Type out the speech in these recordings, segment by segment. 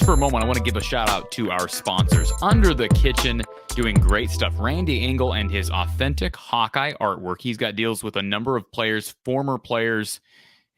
for a moment, I want to give a shout out to our sponsors. Under the Kitchen, doing great stuff. Randy Engel and his authentic Hawkeye artwork. He's got deals with a number of players, former players,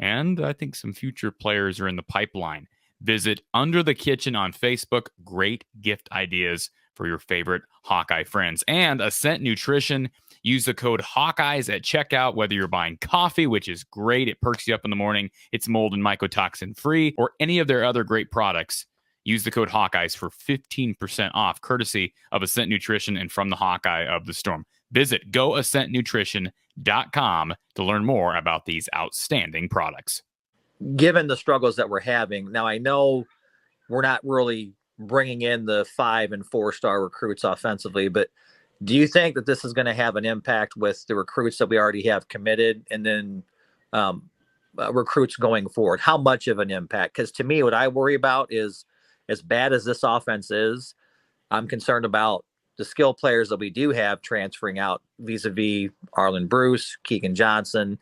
and I think some future players are in the pipeline. Visit Under the Kitchen on Facebook. Great gift ideas for your favorite Hawkeye friends. And Ascent Nutrition. Use the code Hawkeyes at checkout, whether you're buying coffee, which is great. It perks you up in the morning. It's mold and mycotoxin free, or any of their other great products. Use the code Hawkeyes for 15% off, courtesy of Ascent Nutrition and from the Hawkeye of the Storm. Visit goascentnutrition.com to learn more about these outstanding products. Given the struggles that we're having, now I know we're not really bringing in the 5- and 4-star recruits offensively, but do you think that this is going to have an impact with the recruits that we already have committed and then recruits going forward? How much of an impact? Because to me, what I worry about is, as bad as this offense is, I'm concerned about the skill players that we do have transferring out vis-a-vis Arlen Bruce, Keegan Johnson,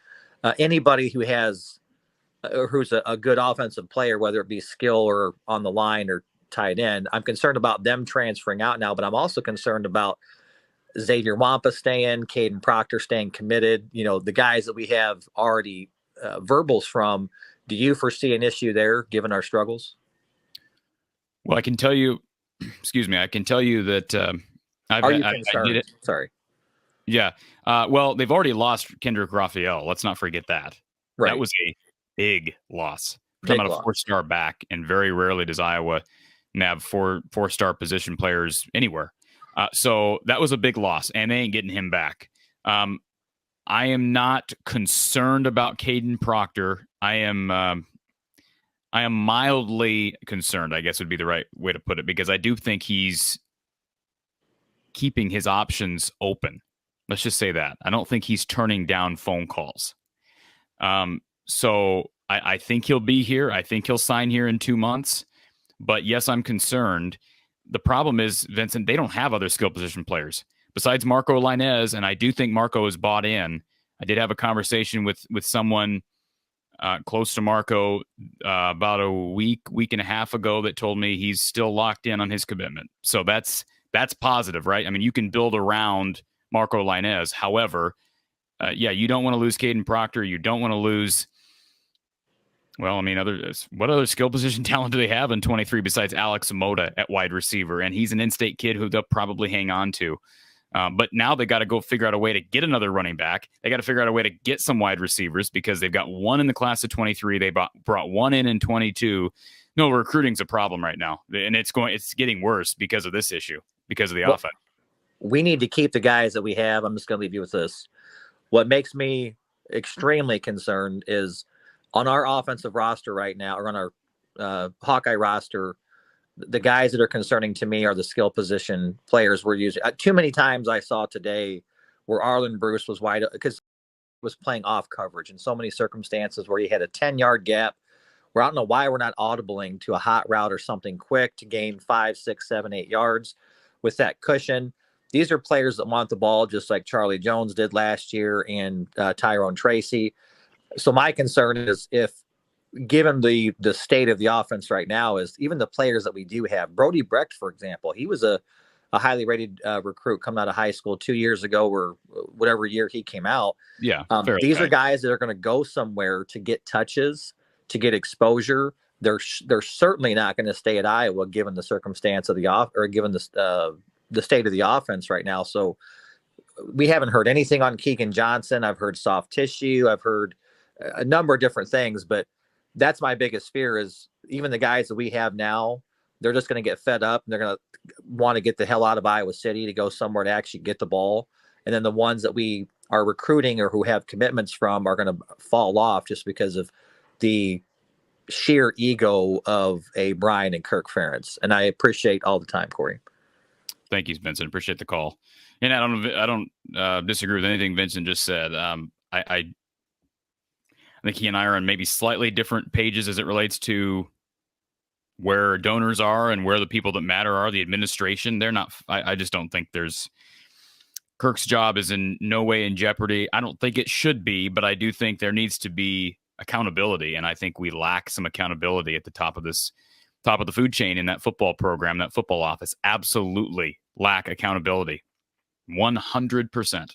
anybody who has who's a good offensive player, whether it be skill or on the line or tight end. I'm concerned about them transferring out now, but I'm also concerned about Xavier Wampa staying, Caden Proctor staying committed. You know, the guys that we have already verbals from. Do you foresee an issue there, given our struggles? Well, I can tell you, I can tell you that Are you concerned? Sorry. Yeah. Well, they've already lost Kendrick Raphael. Let's not forget that. Right. That was a big loss. We're talking about a 4-star back, and very rarely does Iowa nab four-star position players anywhere. So that was a big loss, and they ain't getting him back. I am not concerned about Caden Proctor. I am mildly concerned, I guess would be the right way to put it, because I do think he's keeping his options open. Let's just say that. I don't think he's turning down phone calls. So I think he'll be here. I think he'll sign here in 2 months. But yes, I'm concerned. The problem is, Vincent, they don't have other skill position players besides Marco Lainez, and I do think Marco is bought in. I did have a conversation with someone close to Marco about a week and a half ago that told me he's still locked in on his commitment. So that's positive, right? I mean, you can build around Marco Lainez. However, you don't want to lose Caden Proctor. You don't want to lose. Well, I mean, what other skill position talent do they have in 23 besides Alex Mota at wide receiver? And he's an in-state kid who they'll probably hang on to. But now they got to go figure out a way to get another running back. They got to figure out a way to get some wide receivers because they've got one in the class of 23. They brought one in 22. No, recruiting's a problem right now, and it's getting worse because of this issue, because of the offense. We need to keep the guys that we have. I'm just going to leave you with this. What makes me extremely concerned is on our offensive roster right now, or on our Hawkeye roster, the guys that are concerning to me are the skill position players we're using. Too many times I saw today where Arlen Bruce was wide because he was playing off coverage in so many circumstances where he had a 10-yard gap where I don't know why we're not audibling to a hot route or something quick to gain 5, 6, 7, 8 yards with that cushion. These are players that want the ball just like Charlie Jones did last year and Tyrone Tracy. So my concern is, if given the state of the offense right now, is even the players that we do have. Brody Brecht, for example, he was a highly rated recruit coming out of high school 2 years ago, or whatever year he came out. Yeah, these are guys that are going to go somewhere to get touches, to get exposure. They're certainly not going to stay at Iowa given the circumstance of given the state of the offense right now. So we haven't heard anything on Keegan Johnson. I've heard soft tissue. I've heard a number of different things, but that's my biggest fear is even the guys that we have now, they're just going to get fed up and they're going to want to get the hell out of Iowa City to go somewhere to actually get the ball. And then the ones that we are recruiting or who have commitments from are going to fall off just because of the sheer ego of a Brian and Kirk Ferentz. And I appreciate all the time, Corey. Thank you, Vincent. Appreciate the call. And I don't disagree with anything Vincent just said. I think he and I are on maybe slightly different pages as it relates to where donors are and where the people that matter are. The administration, they're not. I just don't think Kirk's job is in no way in jeopardy. I don't think it should be, but I do think there needs to be accountability, and I think we lack some accountability at the top of this top of the food chain in that football program, that football office, absolutely lack accountability. 100%.